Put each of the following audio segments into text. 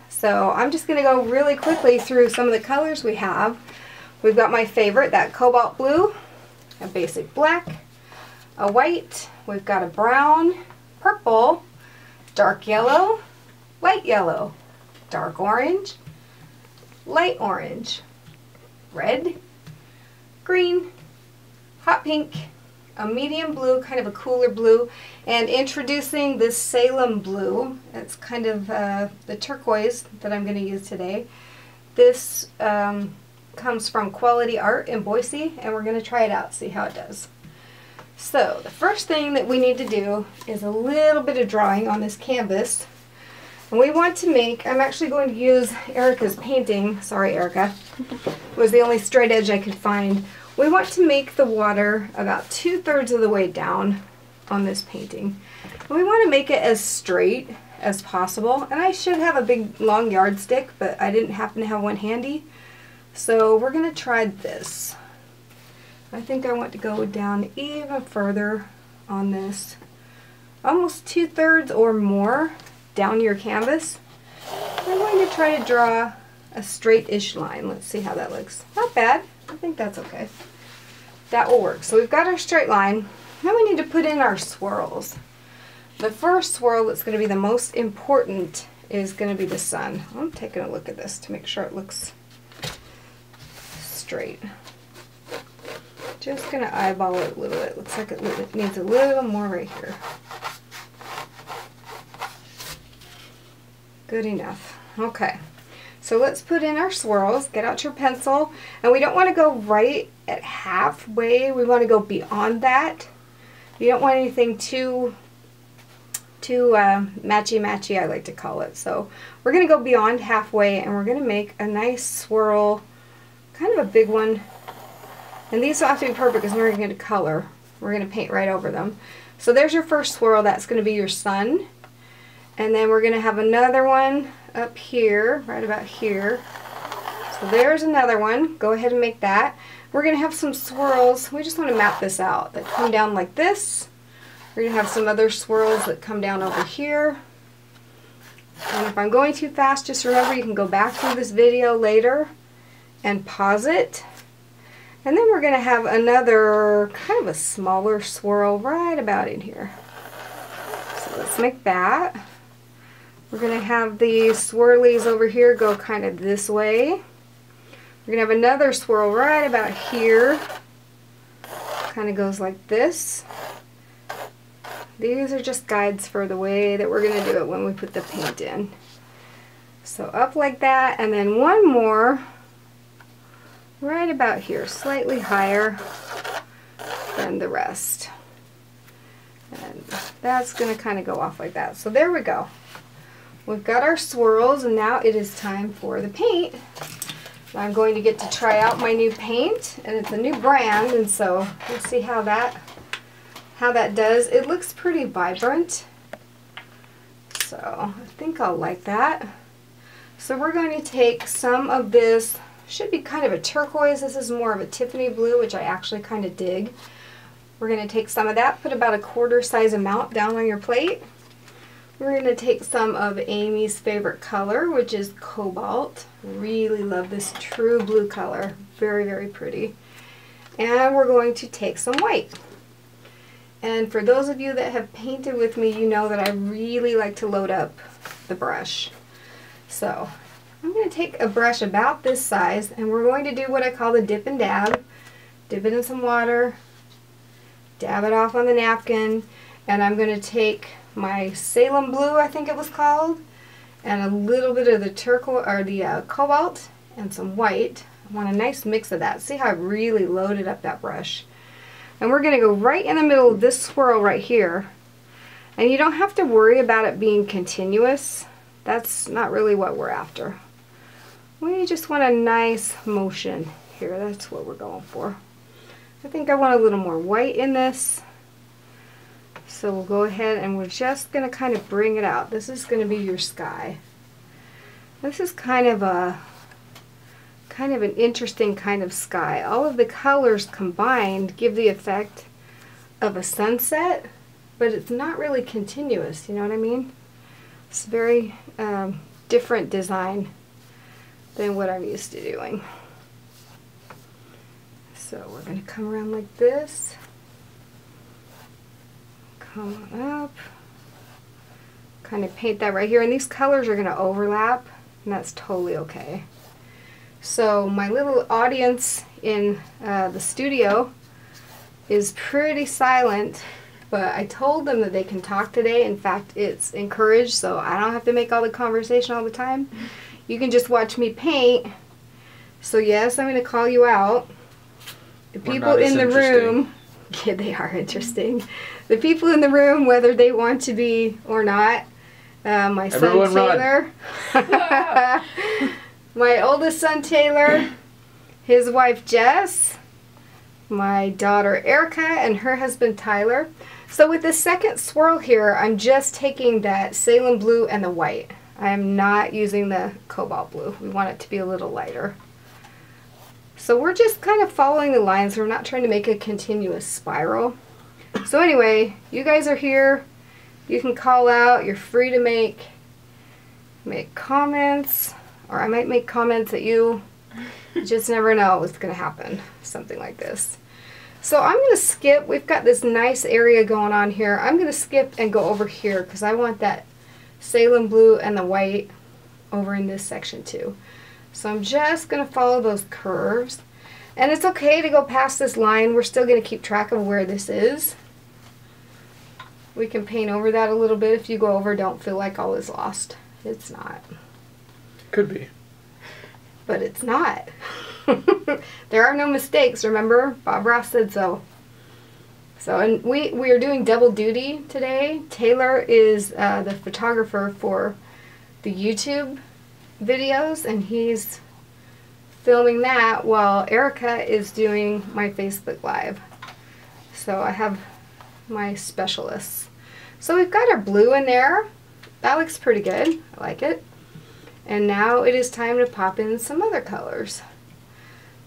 So I'm just going to go really quickly through some of the colors we have. We've got my favorite, that cobalt blue, a basic black, a white, we've got a brown, purple, dark yellow, light yellow, dark orange, light orange, red, green, hot pink, a medium blue, kind of a cooler blue, and introducing this Salem blue. It's kind of the turquoise that I'm going to use today. This comes from Quality Art in Boise, and we're going to try it out, see how it does. So the first thing that we need to do is a little bit of drawing on this canvas. And we want to make, I'm actually going to use Erica's painting, sorry Erica, it was the only straight edge I could find. We want to make the water about 2/3 of the way down on this painting. And we want to make it as straight as possible. And I should have a big long yardstick, but I didn't happen to have one handy. So we're going to try this. I think I want to go down even further on this. Almost 2/3 or more down your canvas. I'm going to try to draw a straight-ish line. Let's see how that looks. Not bad. I think that's okay. That will work. So we've got our straight line. Now we need to put in our swirls. The first swirl that's going to be the most important is going to be the sun. I'm taking a look at this to make sure it looks straight. Just going to eyeball it a little bit. Looks like it needs a little more right here. Good enough. Okay. So let's put in our swirls. Get out your pencil. And we don't want to go right at halfway. We want to go beyond that. You don't want anything too matchy-matchy, I like to call it. So we're going to go beyond halfway, and we're going to make a nice swirl, kind of a big one. And these don't have to be perfect because we're going to color. We're going to paint right over them. So there's your first swirl. That's going to be your sun. And then we're going to have another one up here, right about here. So there's another one. Go ahead and make that. We're going to have some swirls. We just want to map this out. That come down like this. We're going to have some other swirls that come down over here. And if I'm going too fast, just remember you can go back through this video later and pause it. And then we're going to have another kind of a smaller swirl right about in here. So let's make that. We're going to have the swirlies over here go kind of this way. We're going to have another swirl right about here. Kind of goes like this. These are just guides for the way that we're going to do it when we put the paint in. So up like that, and then one more right about here, slightly higher than the rest. And that's going to kind of go off like that. So there we go. We've got our swirls, and now it is time for the paint. I'm going to get to try out my new paint, and it's a new brand, and so let's see how that does. It looks pretty vibrant, so I think I'll like that. So we're going to take some of this, should be kind of a turquoise. This is more of a Tiffany blue, which I actually kind of dig. We're going to take some of that, put about a quarter size amount down on your plate. We're going to take some of Amy's favorite color, which is cobalt. Really love this true blue color. Very, very pretty. And we're going to take some white. And for those of you that have painted with me, you know that I really like to load up the brush. So I'm going to take a brush about this size, and we're going to do what I call the dip and dab. Dip it in some water, dab it off on the napkin, and I'm going to take my Salem blue, I think it was called, and a little bit of the turquoise or the cobalt and some white. I want a nice mix of that. See how I really loaded up that brush. And we're going to go right in the middle of this swirl right here. And you don't have to worry about it being continuous. That's not really what we're after. We just want a nice motion here. That's what we're going for. I think I want a little more white in this. So we'll go ahead and we're just going to kind of bring it out. This is going to be your sky. This is kind of an interesting kind of sky. All of the colors combined give the effect of a sunset, but it's not really continuous, you know what I mean? It's very different design than what I'm used to doing. So we're going to come around like this, come on up, kind of paint that right here, and these colors are going to overlap, and that's totally okay. So my little audience in the studio is pretty silent, but I told them that they can talk today. In fact, it's encouraged, so I don't have to make all the conversation all the time. You can just watch me paint. So yes, I'm going to call you out. The people in the room, yeah, they are interesting. The people in the room, whether they want to be or not, my son Everyone Taylor, my oldest son Taylor, his wife Jess, my daughter Erica, and her husband Tyler. So with the second swirl here, I'm just taking that Salem blue and the white. I am not using the cobalt blue. We want it to be a little lighter. So we're just kind of following the lines. We're not trying to make a continuous spiral. So anyway, you guys are here. You can call out. You're free to make comments, or I might make comments at you. You just never know what's going to happen. Something like this. So I'm going to skip. We've got this nice area going on here. I'm going to skip and go over here because I want that Salem blue and the white over in this section too. So I'm just going to follow those curves. And it's okay to go past this line. We're still going to keep track of where this is. We can paint over that a little bit. If you go over, don't feel like all is lost. It's not. Could be. But it's not. There are no mistakes, remember? Bob Ross said so. So, and we are doing double duty today. Taylor is the photographer for the YouTube videos, and he's filming that while Erica is doing my Facebook Live. So I have my specialists. So we've got our blue in there. That looks pretty good. I like it. And now it is time to pop in some other colors.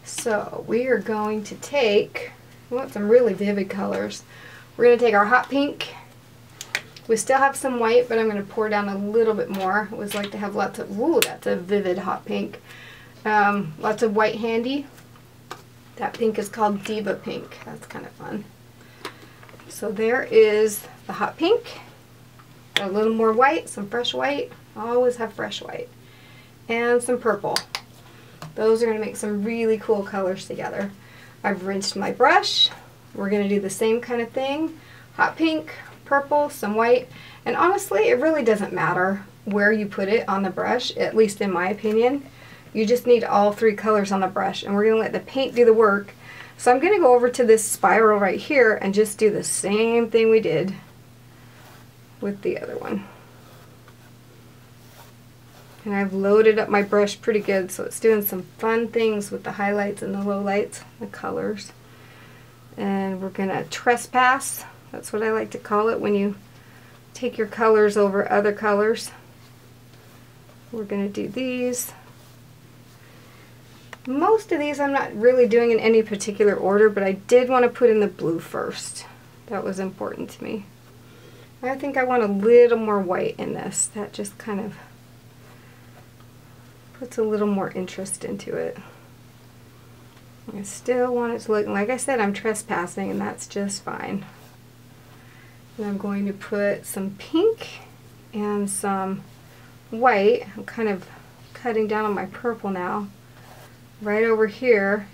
So we are going to take, we want some really vivid colors. We're going to take our hot pink. We still have some white, but I'm going to pour down a little bit more. I always like to have lots of, ooh, that's a vivid hot pink. Lots of white handy. That pink is called Diva Pink. That's kind of fun. So there is the hot pink. A little more white, some fresh white. I always have fresh white. And some purple. Those are going to make some really cool colors together. I've rinsed my brush. We're going to do the same kind of thing. Hot pink, purple, some white, and honestly it really doesn't matter where you put it on the brush, at least in my opinion. You just need all three colors on the brush, and we're going to let the paint do the work. So I'm going to go over to this spiral right here and just do the same thing we did with the other one. And I've loaded up my brush pretty good, so it's doing some fun things with the highlights and the lowlights, the colors. And we're going to trespass. That's what I like to call it when you take your colors over other colors. We're going to do these. Most of these I'm not really doing in any particular order, but I did want to put in the blue first. That was important to me. I think I want a little more white in this. That just kind of puts a little more interest into it. I still want it to look, like I said, I'm trespassing, and that's just fine. And I'm going to put some pink and some white. I'm kind of cutting down on my purple now, right over here.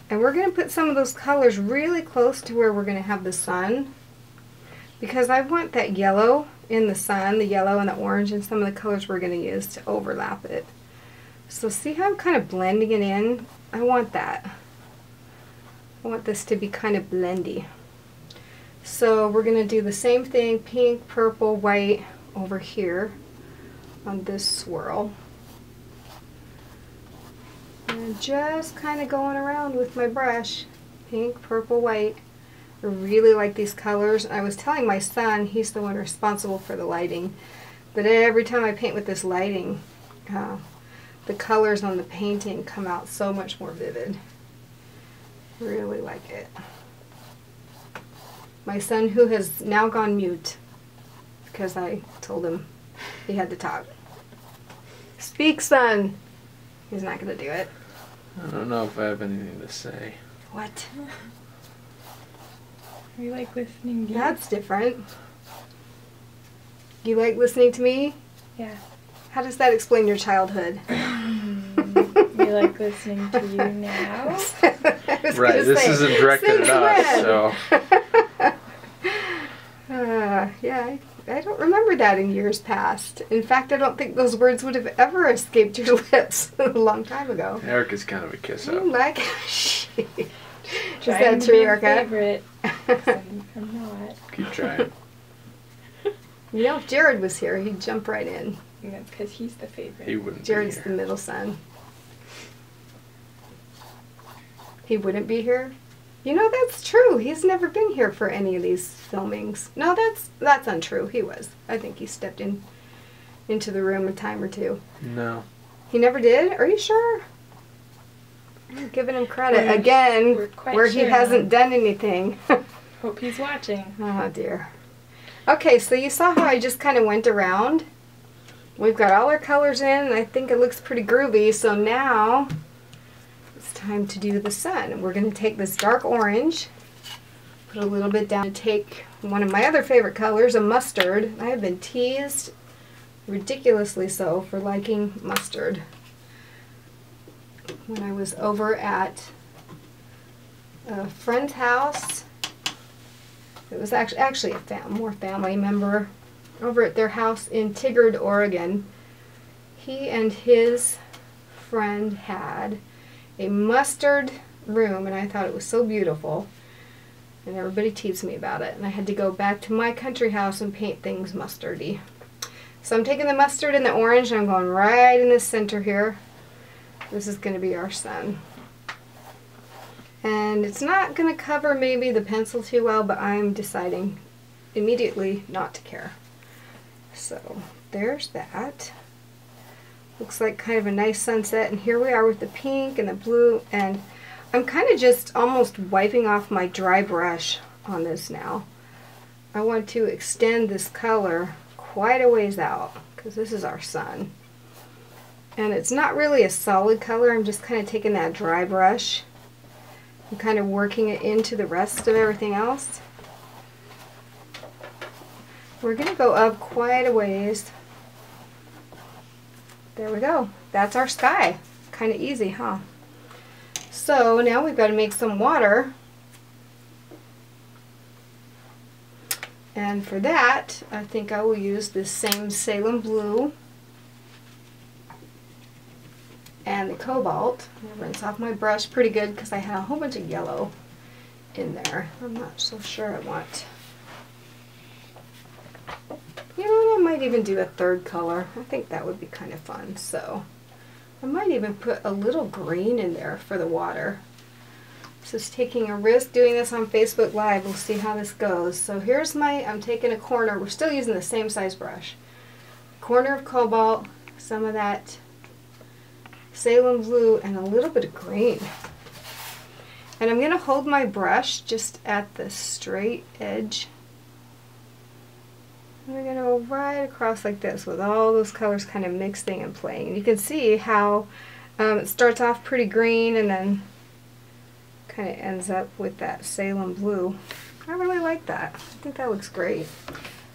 And we're going to put some of those colors really close to where we're going to have the sun, because I want that yellow in the sun, the yellow and the orange, and some of the colors we're going to use to overlap it. So see how I'm kind of blending it in? I want that. I want this to be kind of blendy. So we're going to do the same thing, pink, purple, white over here on this swirl. And just kind of going around with my brush, pink, purple, white. I really like these colors. I was telling my son, he's the one responsible for the lighting, but every time I paint with this lighting, the colors on the painting come out so much more vivid. Really like it. My son, who has now gone mute because I told him he had to talk. Speak, son. He's not going to do it. I don't know if I have anything to say. What? You like listening to you? That's different. You like listening to me? Yeah. How does that explain your childhood? You like listening to you now? Right, this isn't directed at us, so. Yeah, I don't remember that in years past. In fact, I don't think those words would have ever escaped your lips a long time ago. Erica's kind of a kiss up. You like shit. Is Trying that to true, be your Erica? favorite. I'm not. Keep trying. You know, if Jared was here, he'd jump right in. And that's because he's the favorite. He wouldn't Jared's be the here. middle son. He wouldn't be here? You know, that's true. He's never been here for any of these filmings. No, that's untrue. He was. I think he stepped into the room a time or two. No. He never did? Are you sure? I'm giving him credit We're again quite where he sure. hasn't done anything. Hope he's watching. Oh dear. Okay, so you saw how I just kind of went around. We've got all our colors in, and I think it looks pretty groovy. So now it's time to do the sun. We're going to take this dark orange, put a little bit down, and take one of my other favorite colors, a mustard. I have been teased, ridiculously so, for liking mustard. When I was over at a friend's house, it was actually a more family member over at their house in Tigard, Oregon. He and his friend had a mustard room, and I thought it was so beautiful. And everybody teased me about it, and I had to go back to my country house and paint things mustardy. So I'm taking the mustard and the orange, and I'm going right in the center here. This is going to be our sun. And it's not going to cover maybe the pencil too well, but I'm deciding immediately not to care. So there's that. Looks like kind of a nice sunset, and here we are with the pink and the blue, and I'm kind of just almost wiping off my dry brush on this now. I want to extend this color quite a ways out because this is our sun. And it's not really a solid color. I'm just kind of taking that dry brush and kind of working it into the rest of everything else. We're going to go up quite a ways. There we go. That's our sky. Kind of easy, huh? So now we've got to make some water. And for that, I think I will use this same Salem blue and the cobalt. I'm going to rinse off my brush pretty good because I had a whole bunch of yellow in there. I'm not so sure I want. You know what, I might even do a third color. I think that would be kind of fun. So I might even put a little green in there for the water. Just taking a risk doing this on Facebook Live. We'll see how this goes. So here's I'm taking a corner. We're still using the same size brush. Corner of cobalt, some of that Salem blue, and a little bit of green. And I'm going to hold my brush just at the straight edge. We're going to go right across like this with all those colors kind of mixing and playing. And you can see how it starts off pretty green and then kind of ends up with that Salem blue. I really like that. I think that looks great.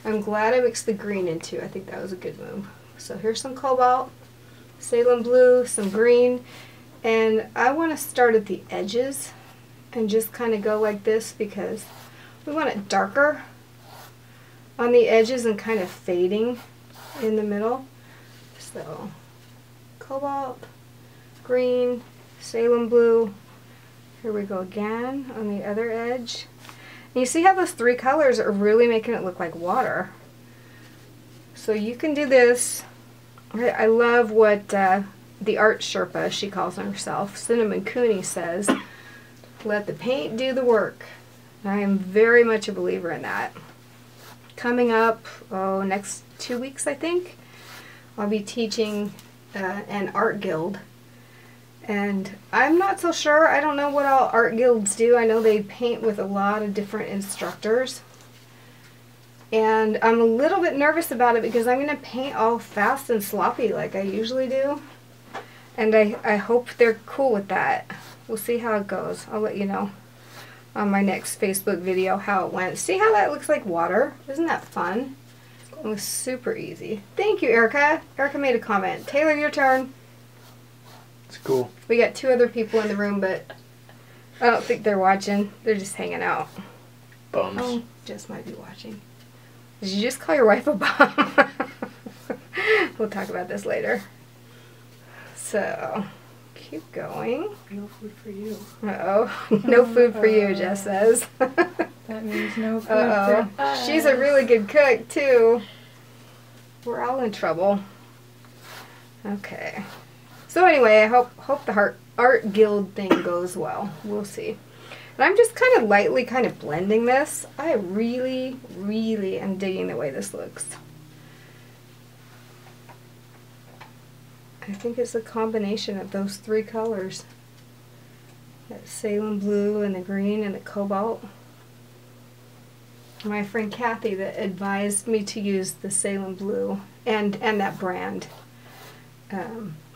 I'm glad I mixed the green in too. I think that was a good move. So here's some cobalt, Salem blue, some green, and I want to start at the edges and just kind of go like this because we want it darker on the edges and kind of fading in the middle. So cobalt, green, Salem blue. Here we go again on the other edge. And you see how those three colors are really making it look like water. So you can do this. I love what the art Sherpa, she calls herself, Cinnamon Cooney, says, let the paint do the work. And I am very much a believer in that. Coming up, next 2 weeks I think, I'll be teaching an art guild. And I'm not so sure. I don't know what all art guilds do. I know they paint with a lot of different instructors. And I'm a little bit nervous about it because I'm going to paint all fast and sloppy like I usually do. And I hope they're cool with that. We'll see how it goes. I'll let you know on my next Facebook video how it went. See how that looks like water? Isn't that fun? It was super easy. Thank you, Erica. Erica made a comment. Taylor, your turn. It's cool. We got 2 other people in the room, but I don't think they're watching. They're just hanging out. Bums. Oh, Jess might be watching. Did you just call your wife a bum? We'll talk about this later. So, keep going. No food for you. Uh-oh. No food for you, Jess says. That means no food for us. She's a really good cook, too. We're all in trouble. Okay. So anyway, I hope the art guild thing goes well. We'll see. And I'm just kind of lightly kind of blending this. I really, really am digging the way this looks. I think it's a combination of those 3 colors. That Salem blue and the green and the cobalt. My friend Kathy that advised me to use the Salem blue and that brand.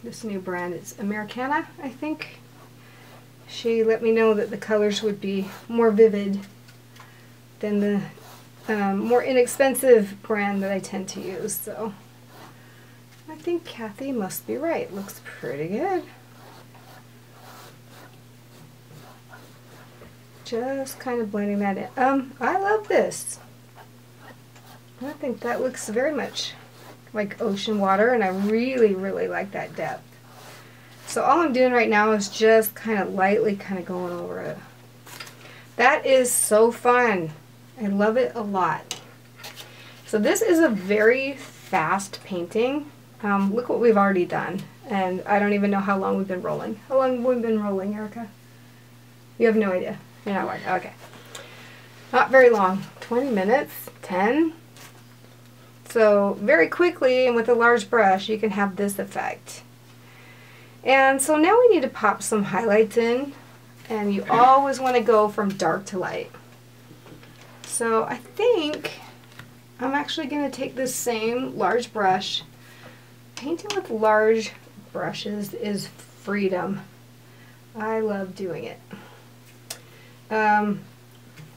This new brand, it's Americana, I think. She let me know that the colors would be more vivid than the more inexpensive brand that I tend to use. So I think Kathy must be right. Looks pretty good. Just kind of blending that in. I love this. I think that looks very much like ocean water, and I really, really like that depth. So all I'm doing right now is just kind of lightly kind of going over it. That is so fun. I love it a lot. So this is a very fast painting. Look what we've already done. And I don't even know how long we've been rolling. How long have we been rolling, Erica? You have no idea. You're not watching. Okay. Not very long. 20 minutes? 10? So very quickly and with a large brush you can have this effect. And so now we need to pop some highlights in, and you always want to go from dark to light. So I think I'm actually going to take this same large brush. Painting with large brushes is freedom. I love doing it.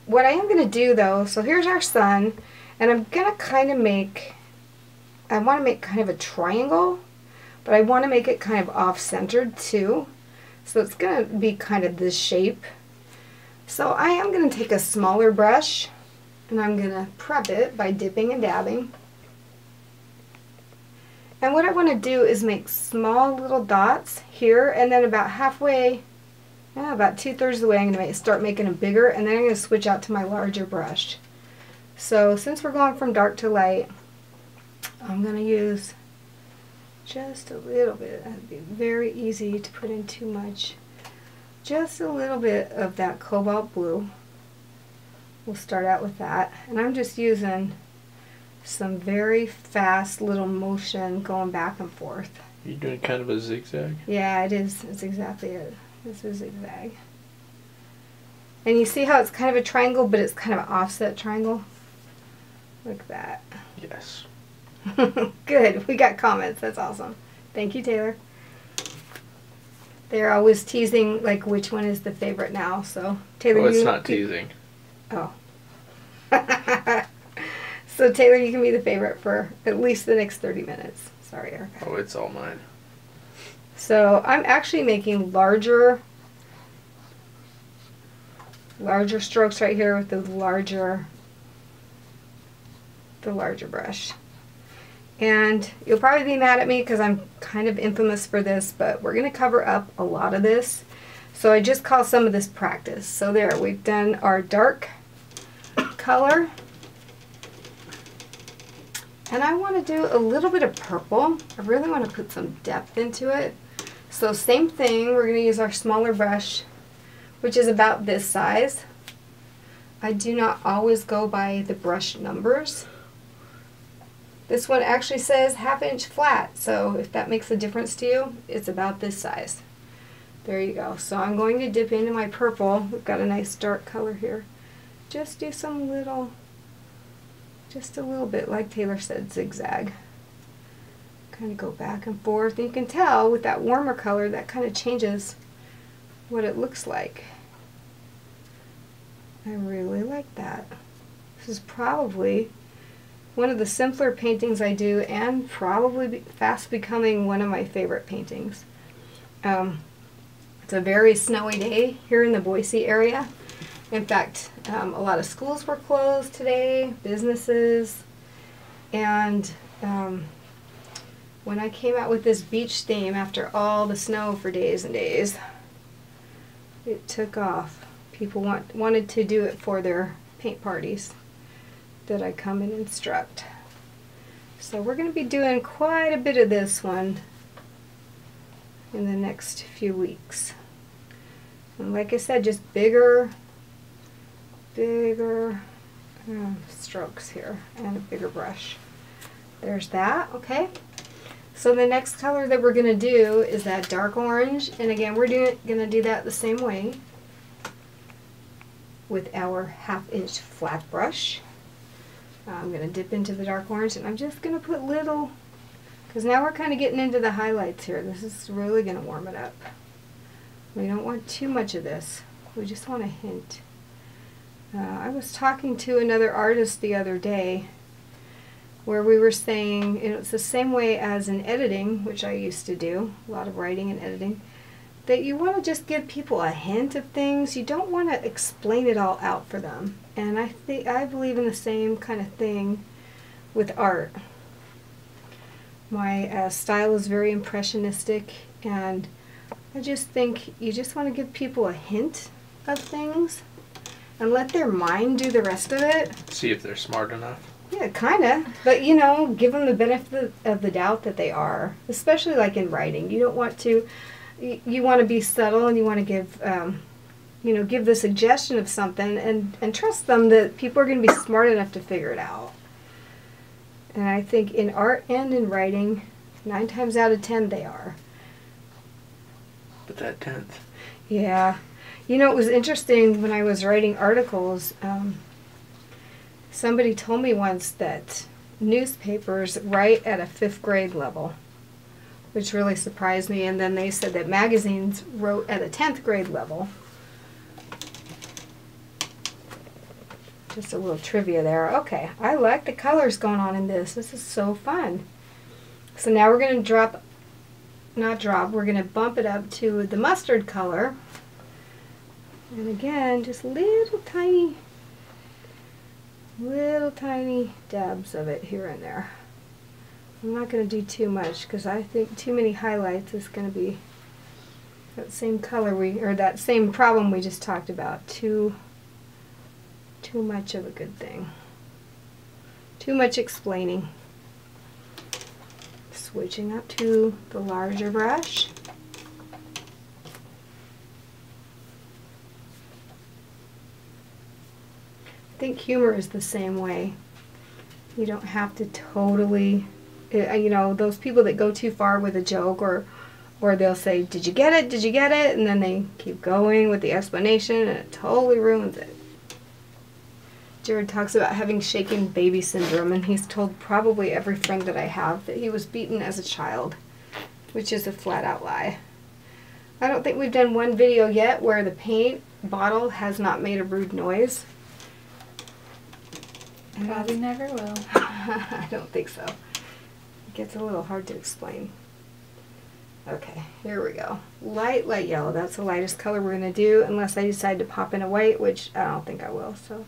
What I am going to do though, so here's our sun, and I'm going to kind of make, I want to make kind of a triangle. But I want to make it kind of off-centered too. So it's going to be kind of this shape. So I am going to take a smaller brush and I'm going to prep it by dipping and dabbing. And what I want to do is make small little dots here, and then about halfway, about 2/3 of the way I'm going to start making them bigger, and then I'm going to switch out to my larger brush. So since we're going from dark to light, I'm going to use just a little bit. That'd be very easy to put in too much. Just a little bit of that cobalt blue. We'll start out with that. And I'm just using some very fast little motion going back and forth. You're doing kind of a zigzag? Yeah, it is. It's exactly it. It's a zigzag. And you see how it's kind of a triangle, but it's kind of an offset triangle? Like that. Yes. Good. We got comments. That's awesome. Thank you, Taylor. They're always teasing, like, which one is the favorite now. So, Taylor, it's not teasing. Oh. So, Taylor, you can be the favorite for at least the next 30 minutes. Sorry, Erica. Oh, it's all mine. So, I'm actually making larger strokes right here with the larger brush. And you'll probably be mad at me because I'm kind of infamous for this, but we're going to cover up a lot of this. So I just call some of this practice. So there, we've done our dark color. And I want to do a little bit of purple. I really want to put some depth into it. So same thing, we're going to use our smaller brush, which is about this size. I do not always go by the brush numbers. This one actually says 1/2 inch flat, so if that makes a difference to you, it's about this size. There you go. So I'm going to dip into my purple. We've got a nice dark color here. Just do some little just a little bit, like Taylor said, zigzag. Kind of go back and forth. And you can tell with that warmer color that kind of changes what it looks like. I really like that. This is probably one of the simpler paintings I do, and probably fast becoming one of my favorite paintings. It's a very snowy day here in the Boise area. In fact, a lot of schools were closed today, businesses, and when I came out with this beach theme after all the snow for days and days, it took off. People wanted to do it for their paint parties that I come and instruct. So we're going to be doing quite a bit of this one in the next few weeks. And like I said, just bigger strokes here and a bigger brush. There's that, okay? So the next color that we're going to do is that dark orange, and again we're going to do that the same way with our 1/2 inch flat brush. I'm going to dip into the dark orange, and I'm just going to put little, because now we're kind of getting into the highlights here. This is really going to warm it up. We don't want too much of this. We just want a hint. I was talking to another artist the other day where we were saying, and it's the same way as in editing, which I used to do, a lot of writing and editing, that you want to just give people a hint of things. You don't want to explain it all out for them. And I believe in the same kind of thing with art. My style is very impressionistic, and I just think you just want to give people a hint of things and let their mind do the rest of it. See if they're smart enough. Yeah, kind of. But, you know, give them the benefit of the doubt that they are, especially like in writing. You don't want to, you want to be subtle, and you want to give, you know, give the suggestion of something and trust them that people are going to be smart enough to figure it out. And I think in art and in writing, 9 times out of 10 they are. But that 10th. Yeah. You know, it was interesting when I was writing articles. Somebody told me once that newspapers write at a 5th grade level, which really surprised me. And then they said that magazines wrote at a 10th grade level. Just a little trivia there. Okay, I like the colors going on in this. This is so fun. So now we're going to we're going to bump it up to the mustard color. And again, just little tiny dabs of it here and there. I'm not going to do too much because I think too many highlights is going to be that same color that same problem we just talked about. Too much of a good thing. Too much explaining. Switching up to the larger brush. I think humor is the same way. You don't have to totally, you know, those people that go too far with a joke, or they'll say, "Did you get it? Did you get it?" And then they keep going with the explanation, and it totally ruins it. Jared talks about having shaken baby syndrome, and he's told probably every friend that I have that he was beaten as a child, which is a flat-out lie. I don't think we've done one video yet where the paint bottle has not made a rude noise. Probably never will. I don't think so. It gets a little hard to explain. Okay, here we go. Light yellow. That's the lightest color we're going to do, unless I decide to pop in a white, which I don't think I will. So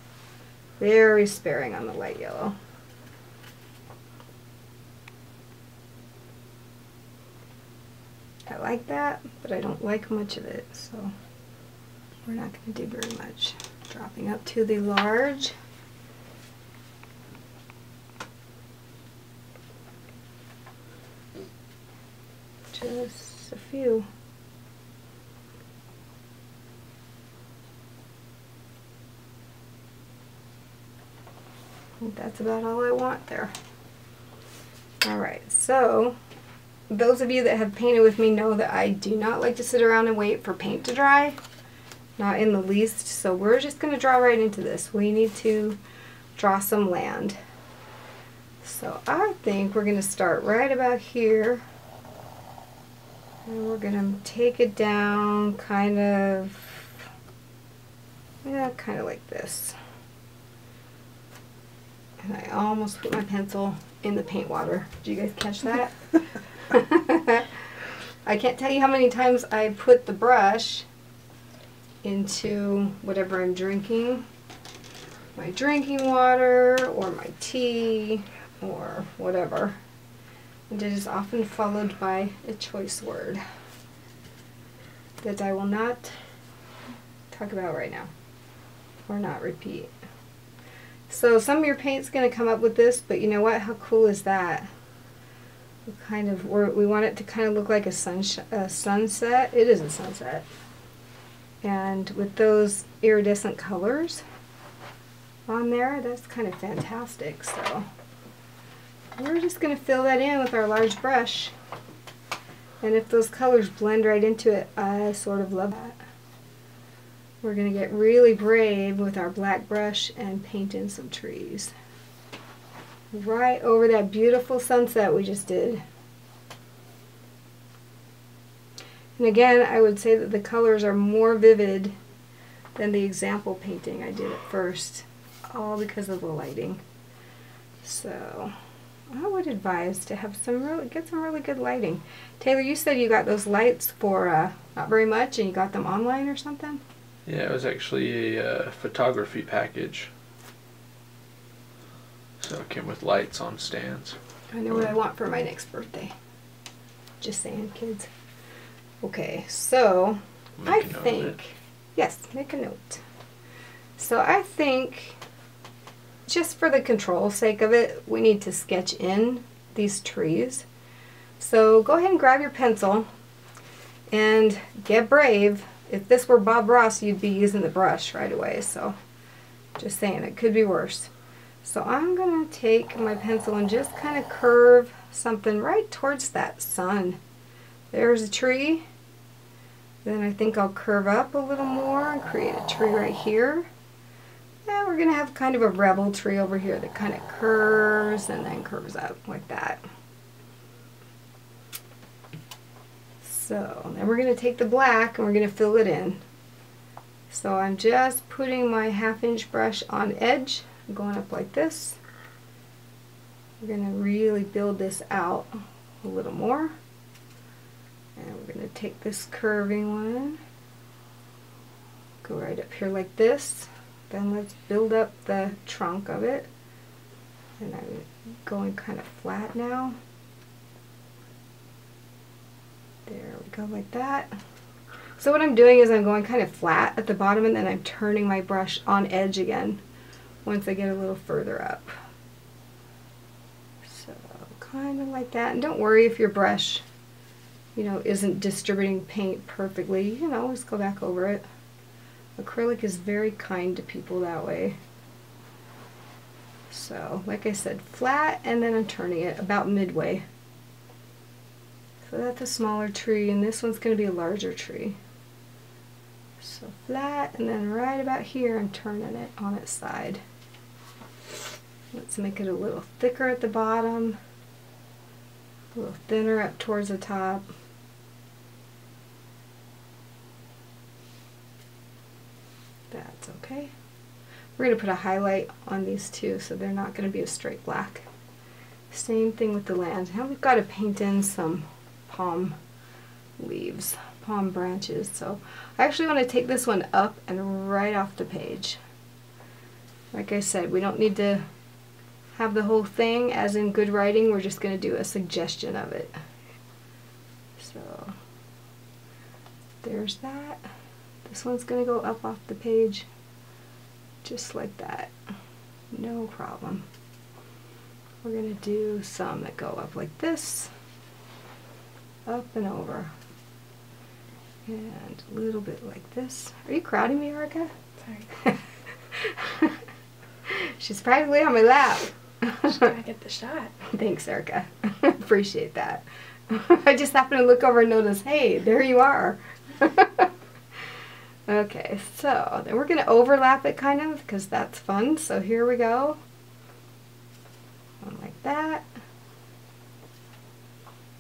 very sparing on the light yellow. I like that, but I don't like much of it, so we're not going to do very much. Dropping up to the large. Just a few. I think that's about all I want there. Alright, so those of you that have painted with me know that I do not like to sit around and wait for paint to dry. Not in the least. So we're just going to draw right into this. We need to draw some land. So I think we're going to start right about here. And we're going to take it down kind of, yeah, kind of like this. And I almost put my pencil in the paint water. Did you guys catch that? I can't tell you how many times I put the brush into whatever I'm drinking. My drinking water or my tea or whatever. And it is often followed by a choice word that I will not talk about right now or not repeat. So some of your paint's going to come up with this, but you know what? How cool is that? We want it to kind of look like a sunset. It is a sunset. And with those iridescent colors on there, that's kind of fantastic. So we're just going to fill that in with our large brush. And if those colors blend right into it, I sort of love that. We're going to get really brave with our black brush and paint in some trees. Right over that beautiful sunset we just did. And again, I would say that the colors are more vivid than the example painting I did at first, all because of the lighting. So I would advise to have get some really good lighting. Taylor, you said you got those lights for not very much, and you got them online or something? Yeah, it was actually a photography package. So it came with lights on stands. I know what I want for my next birthday. Just saying, kids. Okay, so I think, yes, make a note. So I think, just for the control sake of it, we need to sketch in these trees. So go ahead and grab your pencil and get brave. If this were Bob Ross, you'd be using the brush right away. So just saying, it could be worse. So I'm going to take my pencil and just kind of curve something right towards that sun. There's a tree. Then I think I'll curve up a little more and create a tree right here. And we're going to have kind of a rebel tree over here that kind of curves and then curves up like that. So then we're going to take the black and we're going to fill it in. So I'm just putting my 1/2 inch brush on edge, going up like this. We're going to really build this out a little more. And we're going to take this curving one, go right up here like this. Then let's build up the trunk of it. And I'm going kind of flat now. There we go, like that. So what I'm doing is I'm going kind of flat at the bottom, and then I'm turning my brush on edge again once I get a little further up. So kind of like that. And don't worry if your brush, you know, isn't distributing paint perfectly. You can always go back over it. Acrylic is very kind to people that way. So like I said, flat, and then I'm turning it about midway. So that's a smaller tree, and this one's going to be a larger tree. So flat, and then right about here I'm turning it on its side. Let's make it a little thicker at the bottom, a little thinner up towards the top. That's okay. We're going to put a highlight on these two so they're not going to be a straight black. Same thing with the land. Now we've got to paint in some palm leaves, palm branches. So I actually want to take this one up and right off the page. Like I said, we don't need to have the whole thing as in good writing. We're just going to do a suggestion of it. So there's that. This one's going to go up off the page just like that. No problem. We're going to do some that go up like this, up and over, and a little bit like this. Are you crowding me, Erica? Sorry. She's practically on my lap. Just gotta get the shot. Thanks, Erica. Appreciate that. I just happened to look over and notice, hey, there you are. Okay, so then we're going to overlap it kind of, because that's fun. So here we go. One like that.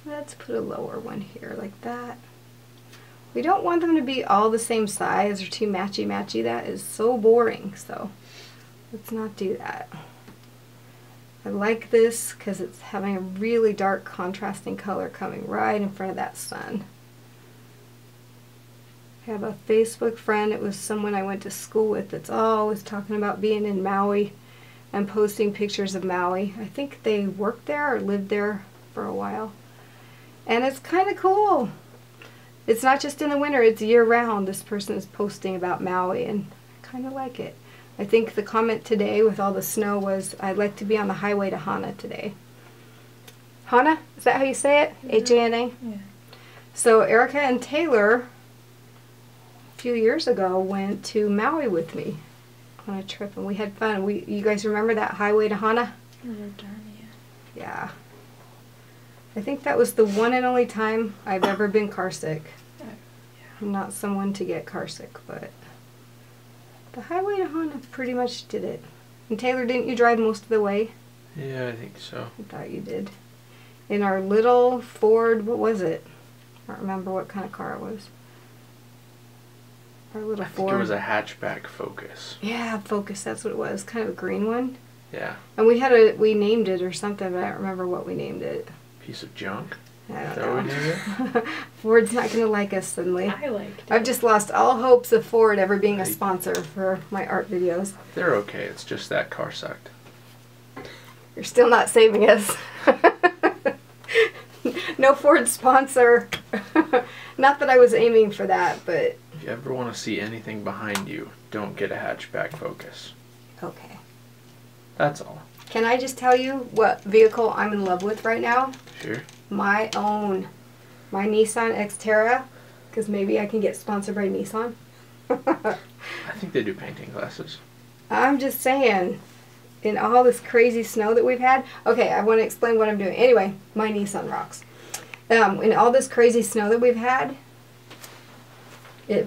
Let's put a lower one here like that. We don't want them to be all the same size or too matchy-matchy. That is so boring, so let's not do that. I like this because it's having a really dark contrasting color coming right in front of that sun. I have a Facebook friend, it was someone I went to school with, that's always talking about being in Maui and posting pictures of Maui. I think they worked there or lived there for a while. And it's kind of cool. It's not just in the winter, it's year-round. This person is posting about Maui, and I kind of like it. I think the comment today with all the snow was, I'd like to be on the highway to Hana today. Hana? Is that how you say it? H-A-N-A? Yeah. So Erica and Taylor, a few years ago, went to Maui with me on a trip, and we had fun. You guys remember that highway to Hana? Yeah. I think that was the one and only time I've ever been car sick. I'm not someone to get car sick, but the highway to Hana pretty much did it. And Taylor, didn't you drive most of the way? Yeah, I think so. I thought you did. In our little Ford, what was it? I don't remember what kind of car it was. Our little Ford. I think it was a hatchback Focus. Yeah, Focus, that's what it was. Kind of a green one. Yeah. And we named it or something, but I don't remember what we named it. Piece of junk? I don't know. know. Ford's not going to like us suddenly. I liked it. I've just lost all hopes of Ford ever being a sponsor for my art videos. They're okay. It's just that car sucked. You're still not saving us. No Ford sponsor. Not that I was aiming for that, but... If you ever want to see anything behind you, don't get a hatchback Focus. Okay. That's all. Can I just tell you what vehicle I'm in love with right now? Sure. My own. My Nissan Xterra. Because maybe I can get sponsored by Nissan. I think they do painting classes. I'm just saying, in all this crazy snow that we've had. Okay, I want to explain what I'm doing. Anyway, my Nissan rocks. In all this crazy snow that we've had, it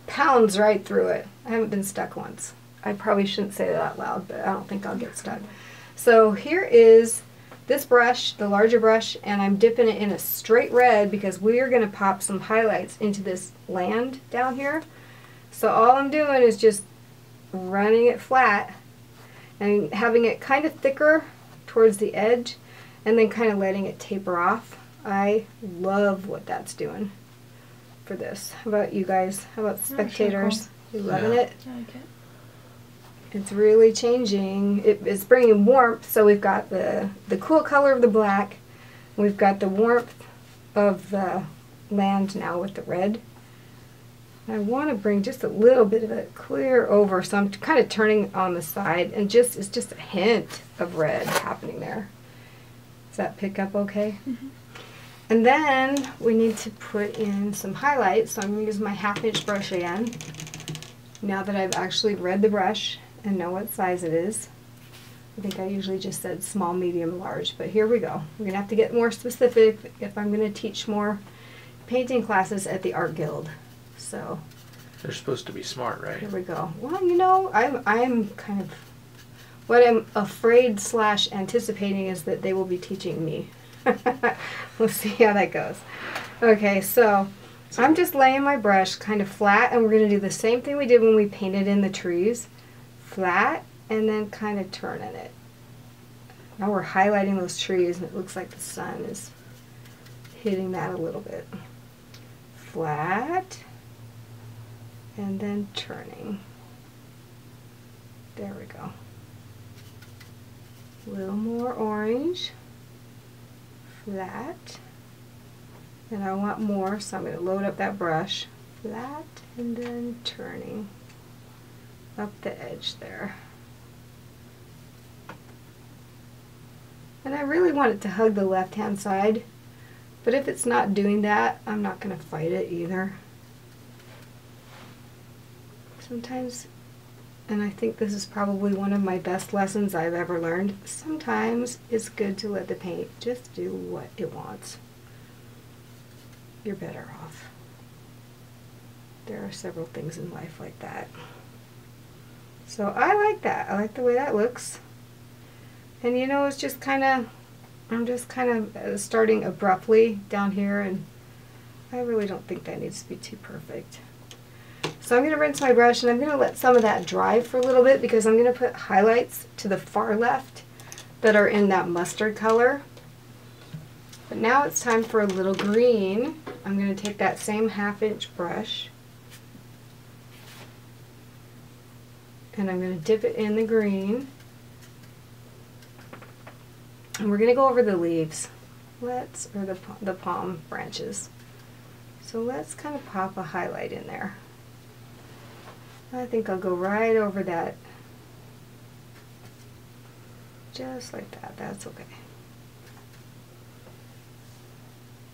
pounds right through it. I haven't been stuck once. I probably shouldn't say that out loud, but I don't think I'll get stuck. So here is this brush, the larger brush, and I'm dipping it in a straight red because we are going to pop some highlights into this land down here. So all I'm doing is just running it flat and having it kind of thicker towards the edge and then kind of letting it taper off. I love what that's doing for this. How about you guys? How about spectators? You loving it? I like it. It's really changing. It's bringing warmth, so we've got the cool color of the black. We've got the warmth of the land now with the red. I want to bring just a little bit of it clear over, so I'm kind of turning on the side, and it's just a hint of red happening there. Does that pick up okay? Mm-hmm. And then we need to put in some highlights, so I'm going to use my 1/2 inch brush again. Now that I've actually read the brush and know what size it is. I think I usually just said small, medium, large, but here we go. We're going to have to get more specific if I'm going to teach more painting classes at the Art Guild. So they're supposed to be smart, right? Here we go. Well, you know, I'm kind of, what I'm afraid / anticipating is that they will be teaching me. We'll see how that goes. Okay, so I'm just laying my brush kind of flat, and we're going to do the same thing we did when we painted in the trees. Flat, and then kind of turning it. Now we're highlighting those trees, and it looks like the sun is hitting that a little bit. Flat, and then turning. There we go. A little more orange. Flat. And I want more, so I'm going to load up that brush. Flat, and then turning up the edge there. And I really want it to hug the left hand side, but if it's not doing that, I'm not going to fight it either. Sometimes, and I think this is probably one of my best lessons I've ever learned, sometimes it's good to let the paint just do what it wants. You're better off. There are several things in life like that. So I like that. I like the way that looks. And you know, it's just kind of, I'm just kind of starting abruptly down here, and I really don't think that needs to be too perfect. So I'm going to rinse my brush, and I'm going to let some of that dry for a little bit because I'm going to put highlights to the far left that are in that mustard color. But now it's time for a little green. I'm going to take that same 1/2 inch brush, and I'm going to dip it in the green. And we're going to go over the leaves. Or the palm branches. So let's kind of pop a highlight in there. I think I'll go right over that. Just like that. That's okay.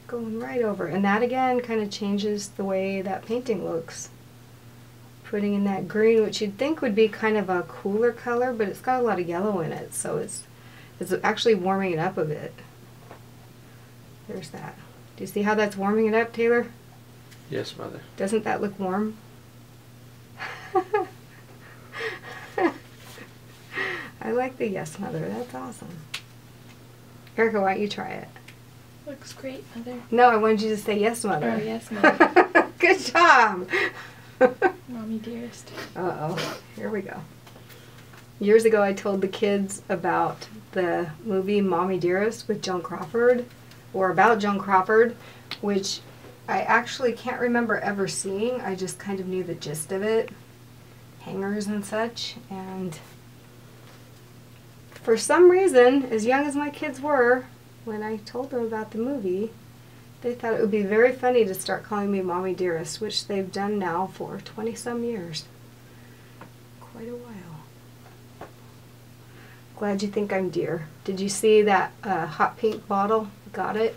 Going right over. And that again kind of changes the way that painting looks. Putting in that green, which you'd think would be kind of a cooler color, but it's got a lot of yellow in it, so it's actually warming it up a bit. There's that. Do you see how that's warming it up, Taylor? Yes, Mother. Doesn't that look warm? I like the yes, Mother. That's awesome. Erica, why don't you try it? Looks great, Mother. No, I wanted you to say yes, Mother. Oh, yes, Mother. Good job. Mommy dearest. Uh-oh. Here we go. Years ago, I told the kids about the movie Mommy Dearest with Joan Crawford, or about Joan Crawford, which I actually can't remember ever seeing. I just kind of knew the gist of it, hangers and such, and for some reason, as young as my kids were, when I told them about the movie, they thought it would be very funny to start calling me Mommy Dearest, which they've done now for 20-some years. Quite a while. Glad you think I'm dear. Did you see that hot pink bottle? Got it?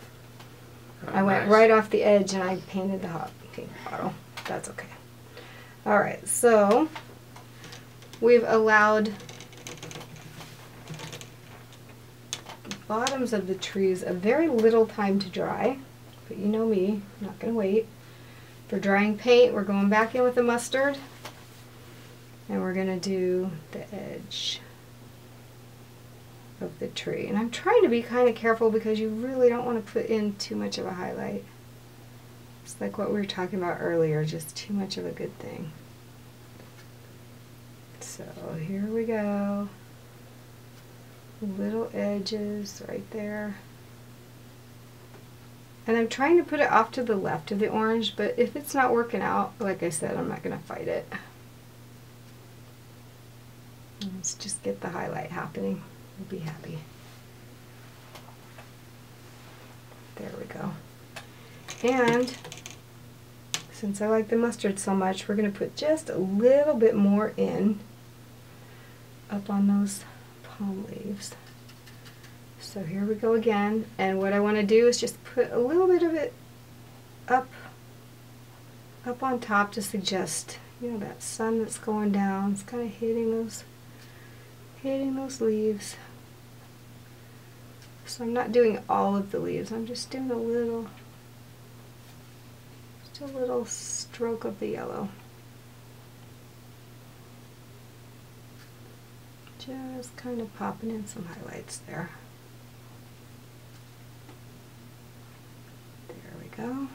Oh, I went nice. right off the edge and I painted the hot pink bottle. That's okay. Alright, so we've allowed the bottoms of the trees a very little time to dry. But you know me, I'm not going to wait. For drying paint, we're going back in with the mustard. And we're going to do the edge of the tree. And I'm trying to be kind of careful because you really don't want to put in too much of a highlight. It's like what we were talking about earlier, just too much of a good thing. So here we go. Little edges right there. And I'm trying to put it off to the left of the orange, but if it's not working out, like I said, I'm not going to fight it. Let's just get the highlight happening. We'll be happy. There we go. And since I like the mustard so much, we're going to put just a little bit more in up on those palm leaves. So here we go again, and what I want to do is just put a little bit of it up on top to suggest, you know, that sun that's going down. It's kind of hitting those leaves. So I'm not doing all of the leaves. I'm just doing a little stroke of the yellow. Just kind of popping in some highlights there. Go.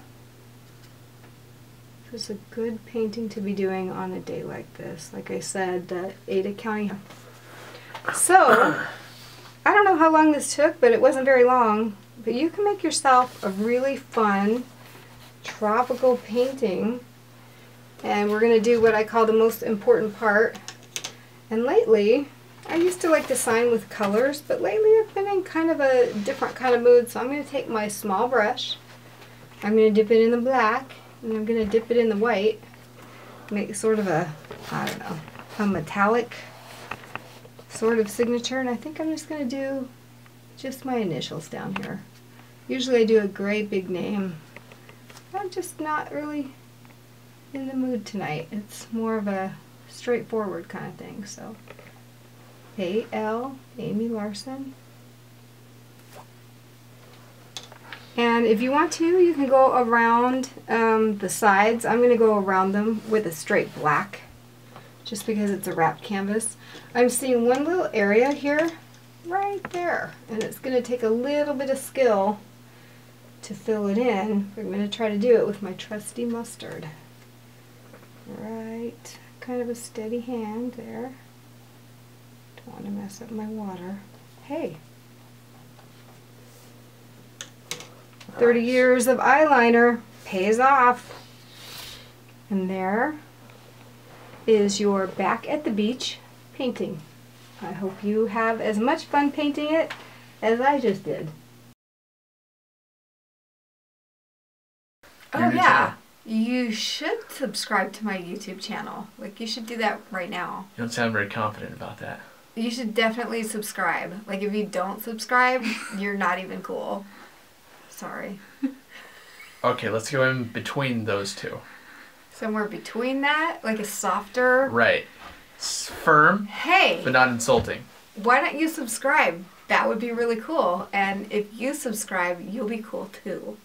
This is a good painting to be doing on a day like this. Like I said, the Ada County. So, I don't know how long this took, but it wasn't very long. But you can make yourself a really fun tropical painting. And we're going to do what I call the most important part. And lately, I used to like to sign with colors, but lately I've been in kind of a different kind of mood. So I'm going to take my small brush. I'm going to dip it in the black, and I'm going to dip it in the white, make sort of a, I don't know, a metallic sort of signature, and I think I'm just going to do just my initials down here. Usually I do a gray big name. I'm just not really in the mood tonight. It's more of a straightforward kind of thing, so A.L. Amy Larson. And if you want to, you can go around the sides. I'm going to go around them with a straight black, just because it's a wrapped canvas. I'm seeing one little area here right there. And it's going to take a little bit of skill to fill it in. I'm going to try to do it with my trusty mustard. Right, kind of a steady hand there. Don't want to mess up my water. Hey, 30 years of eyeliner pays off. And there is your back at the beach painting. I hope you have as much fun painting it as I just did. Oh yeah, you should subscribe to my YouTube channel. Like, you should do that right now. You don't sound very confident about that. You should definitely subscribe. Like, if you don't subscribe, you're not even cool. Sorry. Okay, let's go in between those two. Somewhere between that, like a softer... Right. Firm, hey, but not insulting. Why don't you subscribe? That would be really cool. And if you subscribe, you'll be cool too.